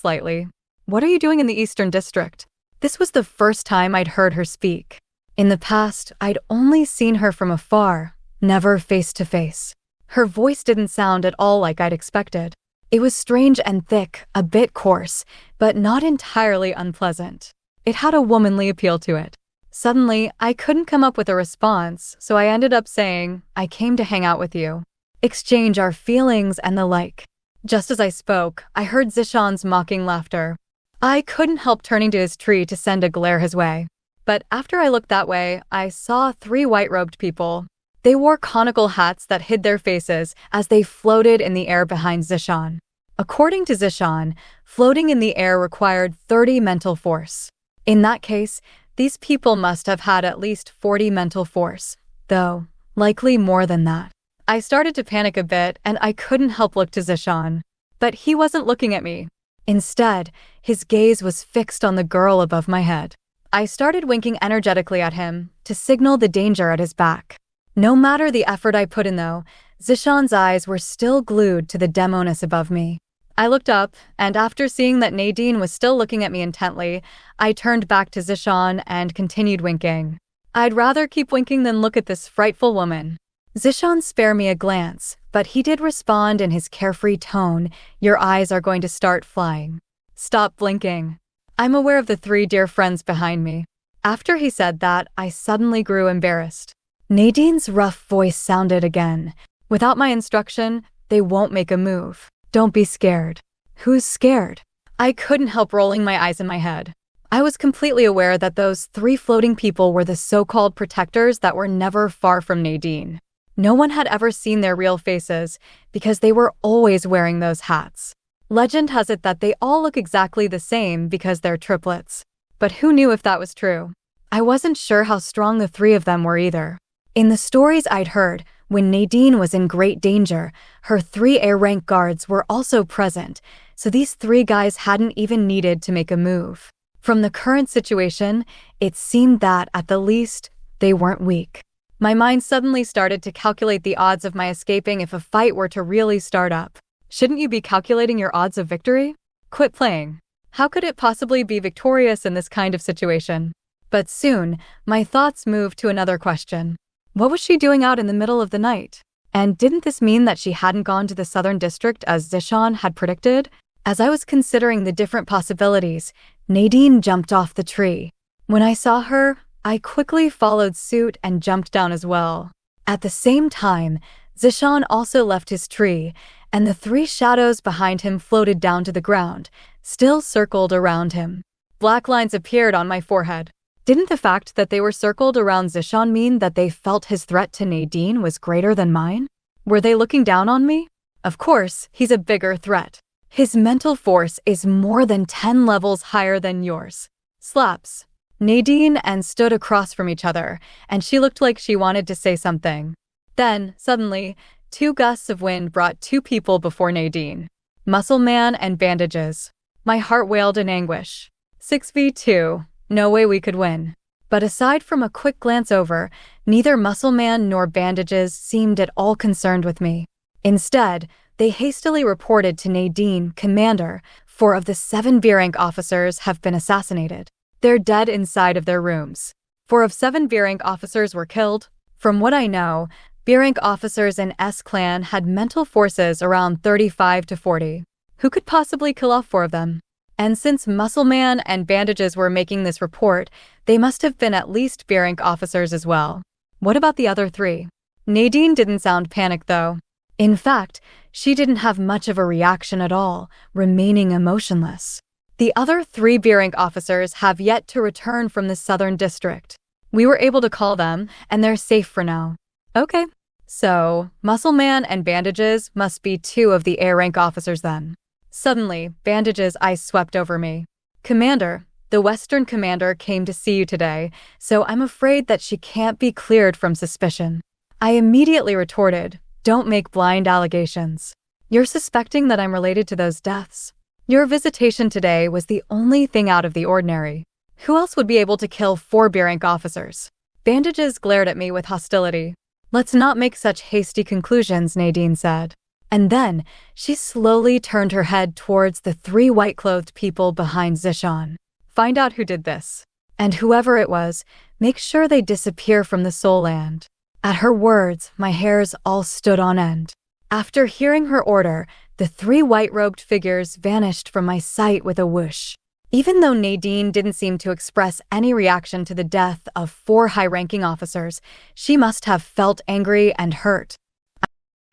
slightly. "What are you doing in the Eastern District?" This was the first time I'd heard her speak. In the past, I'd only seen her from afar, never face to face. Her voice didn't sound at all like I'd expected. It was strange and thick, a bit coarse, but not entirely unpleasant. It had a womanly appeal to it. Suddenly, I couldn't come up with a response, so I ended up saying, "I came to hang out with you. Exchange our feelings and the like." Just as I spoke, I heard Zishan's mocking laughter. I couldn't help turning to his tree to send a glare his way. But after I looked that way, I saw 3 white-robed people. They wore conical hats that hid their faces as they floated in the air behind Zishan. According to Zishan, floating in the air required 30 mental force. In that case, these people must have had at least 40 mental force, though likely more than that. I started to panic a bit and I couldn't help look to Zishan. But he wasn't looking at me. Instead, his gaze was fixed on the girl above my head. I started winking energetically at him to signal the danger at his back. No matter the effort I put in though, Zishan's eyes were still glued to the demoness above me. I looked up, and after seeing that Nadine was still looking at me intently, I turned back to Zishan and continued winking. I'd rather keep winking than look at this frightful woman. Zishan spared me a glance, but he did respond in his carefree tone, "Your eyes are going to start flying. Stop blinking." I'm aware of the 3 dear friends behind me. After he said that, I suddenly grew embarrassed. Nadine's rough voice sounded again. "Without my instruction, they won't make a move. Don't be scared." Who's scared? I couldn't help rolling my eyes in my head. I was completely aware that those 3 floating people were the so-called protectors that were never far from Nadine. No one had ever seen their real faces because they were always wearing those hats. Legend has it that they all look exactly the same because they're triplets. But who knew if that was true? I wasn't sure how strong the 3 of them were either. In the stories I'd heard, when Nadine was in great danger, her 3 A-rank guards were also present, so these 3 guys hadn't even needed to make a move. From the current situation, it seemed that, at the least, they weren't weak. My mind suddenly started to calculate the odds of my escaping if a fight were to really start up. Shouldn't you be calculating your odds of victory? Quit playing. How could it possibly be victorious in this kind of situation? But soon, my thoughts moved to another question. What was she doing out in the middle of the night? And didn't this mean that she hadn't gone to the Southern District as Zishan had predicted? As I was considering the different possibilities, Nadine jumped off the tree. When I saw her, I quickly followed suit and jumped down as well. At the same time, Zishan also left his tree, and the 3 shadows behind him floated down to the ground, still circled around him. Black lines appeared on my forehead. Didn't the fact that they were circled around Zishan mean that they felt his threat to Nadine was greater than mine? Were they looking down on me? Of course, he's a bigger threat. His mental force is more than 10 levels higher than yours. Slaps. Nadine and stood across from each other, and she looked like she wanted to say something. Then, suddenly, 2 gusts of wind brought 2 people before Nadine. Muscle Man and Bandages. My heart wailed in anguish. 6v2. No way we could win. But aside from a quick glance over, neither Muscle Man nor Bandages seemed at all concerned with me. Instead, they hastily reported to Nadine, "Commander, 4 of the 7 B-rank officers have been assassinated. They're dead inside of their rooms. 4 of 7 B-rank officers were killed. From what I know, B-rank officers in S-Clan had mental forces around 35 to 40. Who could possibly kill off 4 of them? And since Muscle Man and Bandages were making this report, they must have been at least B-rank officers as well. What about the other 3? Nadine didn't sound panicked though. In fact, she didn't have much of a reaction at all, remaining emotionless. The other 3 B-rank officers have yet to return from the Southern District. We were able to call them, and they're safe for now. Okay. So, Muscle Man and Bandages must be 2 of the A-rank officers then. Suddenly, Bandages' eyes swept over me. "Commander, The Western commander came to see you today, so I'm afraid that she can't be cleared from suspicion. I immediately retorted, don't make blind allegations. You're suspecting that I'm related to those deaths. Your visitation today was the only thing out of the ordinary. Who else would be able to kill 4 B-rank officers? Bandages glared at me with hostility. Let's not make such hasty conclusions, Nadine said. And then, she slowly turned her head towards the 3 white-clothed people behind Zishan. Find out who did this. And whoever it was, make sure they disappear from the Soul Land. At her words, my hairs all stood on end. After hearing her order, the 3 white-robed figures vanished from my sight with a whoosh. Even though Nadine didn't seem to express any reaction to the death of 4 high-ranking officers, she must have felt angry and hurt.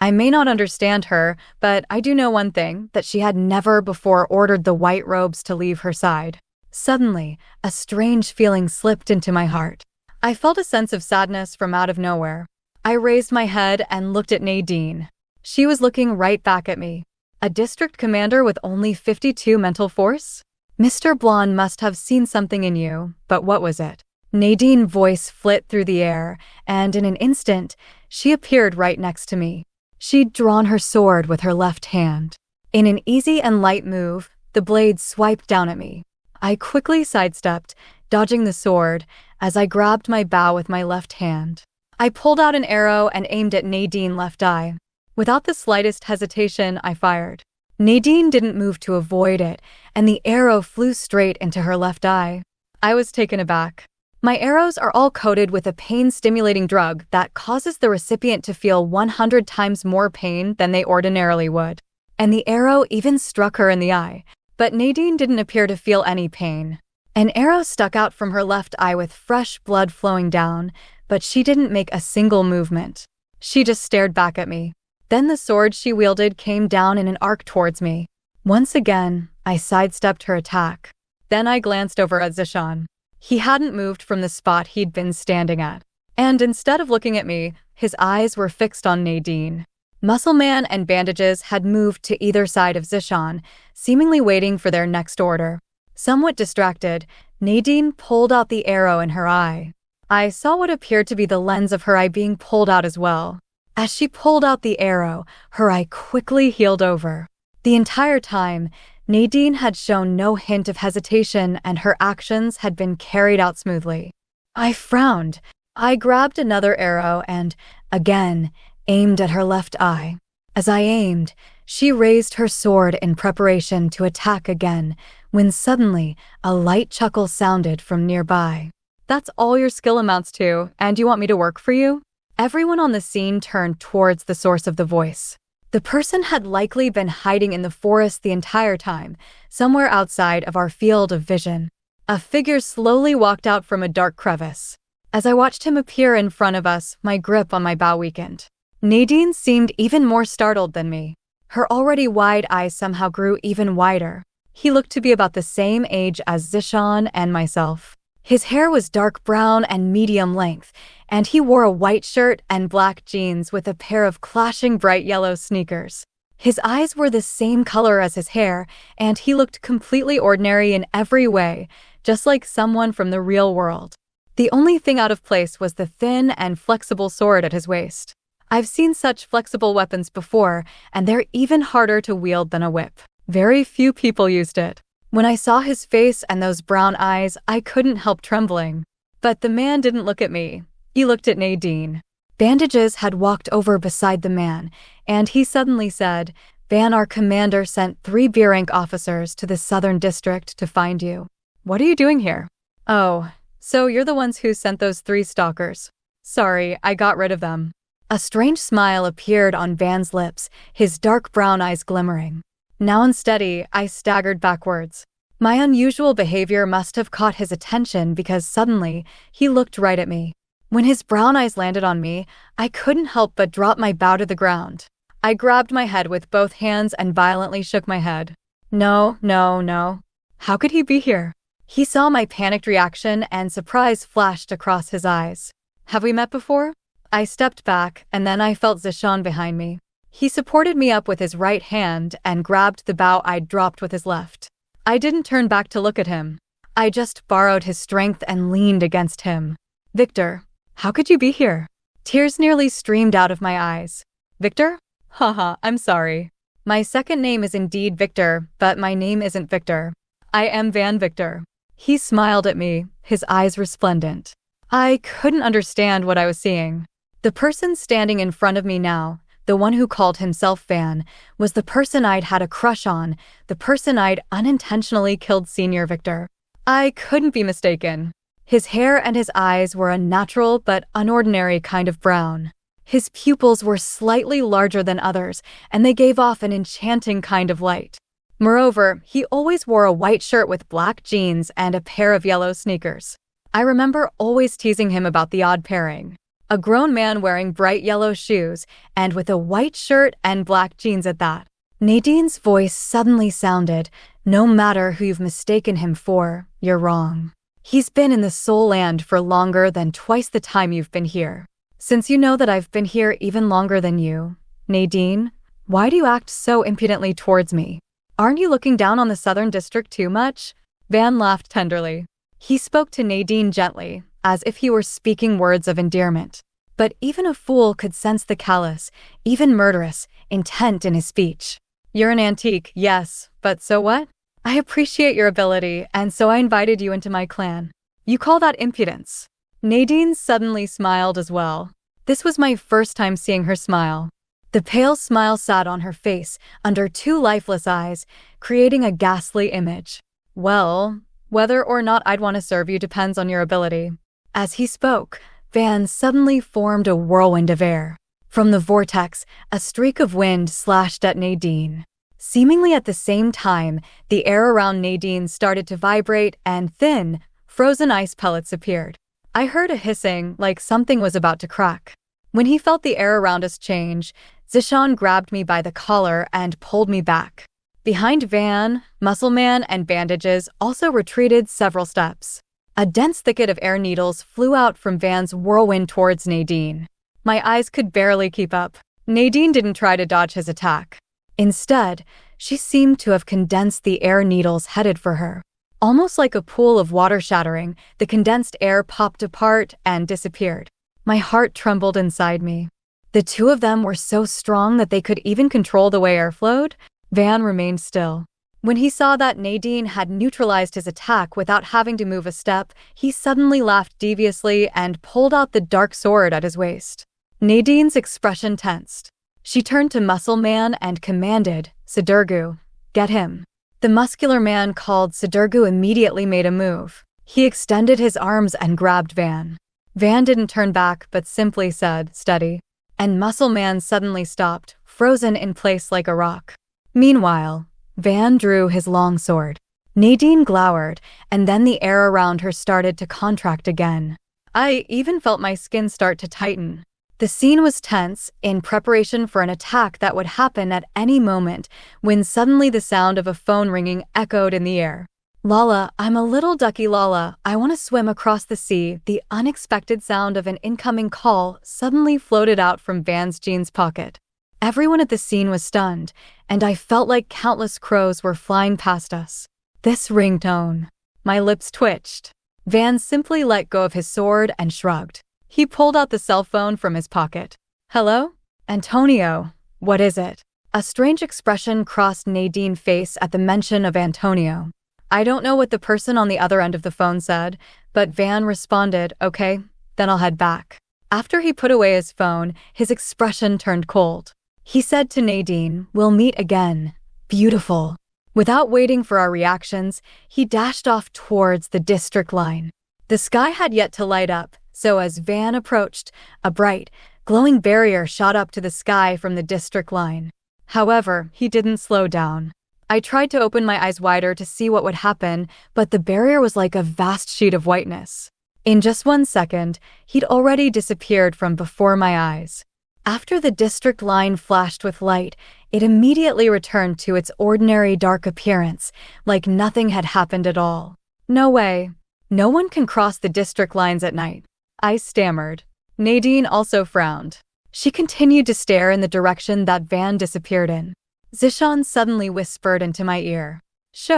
I may not understand her, but I do know one thing, that she had never before ordered the white robes to leave her side. Suddenly, a strange feeling slipped into my heart. I felt a sense of sadness from out of nowhere. I raised my head and looked at Nadine. She was looking right back at me. A district commander with only 52 mental force? Mr. Blonde must have seen something in you, but what was it? Nadine's voice flit through the air, and in an instant, she appeared right next to me. She'd drawn her sword with her left hand. In an easy and light move, the blade swiped down at me. I quickly sidestepped, dodging the sword, as I grabbed my bow with my left hand. I pulled out an arrow and aimed at Nadine's left eye. Without the slightest hesitation, I fired. Nadine didn't move to avoid it, and the arrow flew straight into her left eye. I was taken aback. My arrows are all coated with a pain-stimulating drug that causes the recipient to feel 100 times more pain than they ordinarily would. And the arrow even struck her in the eye, but Nadine didn't appear to feel any pain. An arrow stuck out from her left eye with fresh blood flowing down, but she didn't make a single movement. She just stared back at me. Then the sword she wielded came down in an arc towards me. Once again, I sidestepped her attack. Then I glanced over at Zishan. He hadn't moved from the spot he'd been standing at. And instead of looking at me, his eyes were fixed on Nadine. Muscleman and Bandages had moved to either side of Zishan, seemingly waiting for their next order. Somewhat distracted, Nadine pulled out the arrow in her eye. I saw what appeared to be the lens of her eye being pulled out as well. As she pulled out the arrow, her eye quickly healed over. The entire time, Nadine had shown no hint of hesitation and her actions had been carried out smoothly. I frowned. I grabbed another arrow and, again, aimed at her left eye. As I aimed, she raised her sword in preparation to attack again, when suddenly a light chuckle sounded from nearby. That's all your skill amounts to, and you want me to work for you? Everyone on the scene turned towards the source of the voice. The person had likely been hiding in the forest the entire time, somewhere outside of our field of vision. A figure slowly walked out from a dark crevice. As I watched him appear in front of us, my grip on my bow weakened. Nadine seemed even more startled than me. Her already wide eyes somehow grew even wider. He looked to be about the same age as Zishan and myself. His hair was dark brown and medium length, and he wore a white shirt and black jeans with a pair of clashing bright yellow sneakers. His eyes were the same color as his hair, and he looked completely ordinary in every way, just like someone from the real world. The only thing out of place was the thin and flexible sword at his waist. I've seen such flexible weapons before, and they're even harder to wield than a whip. Very few people used it. When I saw his face and those brown eyes, I couldn't help trembling. But the man didn't look at me. He looked at Nadine. Bandages had walked over beside the man, and he suddenly said, "Van, our commander sent 3 B-rank officers to the Southern District to find you. What are you doing here?" "Oh, so you're the ones who sent those 3 stalkers. Sorry, I got rid of them." A strange smile appeared on Van's lips, his dark brown eyes glimmering. Now unsteady, I staggered backwards. My unusual behavior must have caught his attention because suddenly, he looked right at me. When his brown eyes landed on me, I couldn't help but drop my bow to the ground. I grabbed my head with both hands and violently shook my head. No, no, no. How could he be here? He saw my panicked reaction and surprise flashed across his eyes. Have we met before? I stepped back, and then I felt Zishan behind me. He supported me up with his right hand and grabbed the bow I'd dropped with his left. I didn't turn back to look at him. I just borrowed his strength and leaned against him. Victor, how could you be here? Tears nearly streamed out of my eyes. Victor? Haha, I'm sorry. My second name is indeed Victor, but my name isn't Victor. I am Van Victor. He smiled at me, his eyes resplendent. I couldn't understand what I was seeing. The person standing in front of me now, the one who called himself Van, was the person I'd had a crush on, the person I'd unintentionally killed Senior Victor. I couldn't be mistaken. His hair and his eyes were a natural but unordinary kind of brown. His pupils were slightly larger than others, and they gave off an enchanting kind of light. Moreover, he always wore a white shirt with black jeans and a pair of yellow sneakers. I remember always teasing him about the odd pairing. A grown man wearing bright yellow shoes, and with a white shirt and black jeans at that. Nadine's voice suddenly sounded, "No matter who you've mistaken him for, you're wrong. He's been in the Soul Land for longer than twice the time you've been here. Since you know that I've been here even longer than you, Nadine, why do you act so impudently towards me? Aren't you looking down on the Southern District too much?" Van laughed tenderly. He spoke to Nadine gently, as if he were speaking words of endearment. But even a fool could sense the callous, even murderous, intent in his speech. "You're an antique, yes, but so what? I appreciate your ability, and so I invited you into my clan. You call that impudence?" Nadine suddenly smiled as well. This was my first time seeing her smile. The pale smile sat on her face, under two lifeless eyes, creating a ghastly image. "Well, whether or not I'd want to serve you depends on your ability." As he spoke, Van suddenly formed a whirlwind of air. From the vortex, a streak of wind slashed at Nadine. Seemingly at the same time, the air around Nadine started to vibrate and thin, frozen ice pellets appeared. I heard a hissing, like something was about to crack. When he felt the air around us change, Zishan grabbed me by the collar and pulled me back. Behind Van, Muscle Man and Bandages also retreated several steps. A dense thicket of air needles flew out from Van's whirlwind towards Nadine. My eyes could barely keep up. Nadine didn't try to dodge his attack. Instead, she seemed to have condensed the air needles headed for her. Almost like a pool of water shattering, the condensed air popped apart and disappeared. My heart trembled inside me. The two of them were so strong that they could even control the way air flowed. Van remained still. When he saw that Nadine had neutralized his attack without having to move a step, he suddenly laughed deviously and pulled out the dark sword at his waist. Nadine's expression tensed. She turned to Muscle Man and commanded, "Sidurgu, get him." The muscular man called Sidurgu immediately made a move. He extended his arms and grabbed Van. Van didn't turn back but simply said, "Steady." And Muscle Man suddenly stopped, frozen in place like a rock. Meanwhile, Van drew his long sword. Nadine glowered, and then the air around her started to contract again. I even felt my skin start to tighten. The scene was tense, in preparation for an attack that would happen at any moment, when suddenly the sound of a phone ringing echoed in the air. "Lala, I'm a little ducky Lala. I want to swim across the sea." The unexpected sound of an incoming call suddenly floated out from Van's jeans pocket. Everyone at the scene was stunned, and I felt like countless crows were flying past us. This ringtone. My lips twitched. Van simply let go of his sword and shrugged. He pulled out the cell phone from his pocket. "Hello? Antonio, what is it?" A strange expression crossed Nadine's face at the mention of Antonio. I don't know what the person on the other end of the phone said, but Van responded, "Okay, then I'll head back." After he put away his phone, his expression turned cold. He said to Nadine, "We'll meet again. Beautiful." Without waiting for our reactions, he dashed off towards the district line. The sky had yet to light up, so as Van approached, a bright, glowing barrier shot up to the sky from the district line. However, he didn't slow down. I tried to open my eyes wider to see what would happen, but the barrier was like a vast sheet of whiteness. In just 1 second, he'd already disappeared from before my eyes. After the district line flashed with light, it immediately returned to its ordinary dark appearance, like nothing had happened at all. "No way. No one can cross the district lines at night," I stammered. Nadine also frowned. She continued to stare in the direction that Van disappeared in. Zishan suddenly whispered into my ear, "Shh,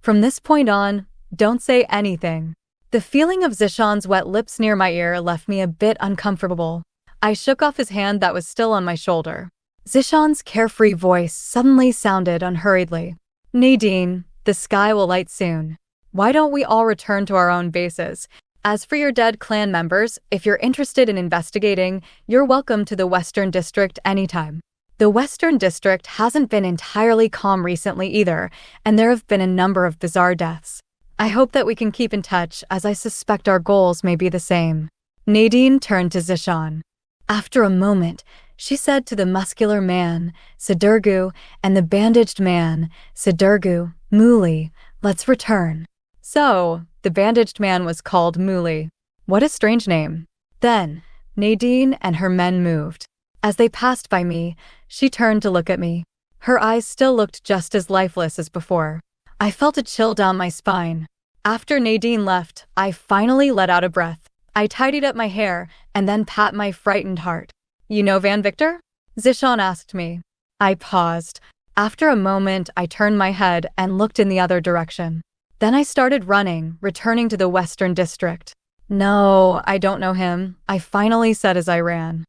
from this point on, Don't say anything. The feeling of Zishan's wet lips near my ear left me a bit uncomfortable. I shook off his hand that was still on my shoulder. Zishan's carefree voice suddenly sounded unhurriedly. Nadine, the sky will light soon. Why don't we all return to our own bases? As for your dead clan members, if you're interested in investigating, you're welcome to the Western District anytime. The Western District hasn't been entirely calm recently either, and there have been a number of bizarre deaths. I hope that we can keep in touch, as I suspect our goals may be the same. Nadine turned to Zishan. After a moment, she said to the muscular man, Sidurgu, and the bandaged man, Sidurgu, Muli, let's return. So, the bandaged man was called Muli. What a strange name. Then, Nadine and her men moved. As they passed by me, she turned to look at me. Her eyes still looked just as lifeless as before. I felt a chill down my spine. After Nadine left, I finally let out a breath. I tidied up my hair and then pat my frightened heart. You know Van Victor? Zishan asked me. I paused. After a moment, I turned my head and looked in the other direction. Then I started running, returning to the Western District. No, I don't know him, I finally said as I ran.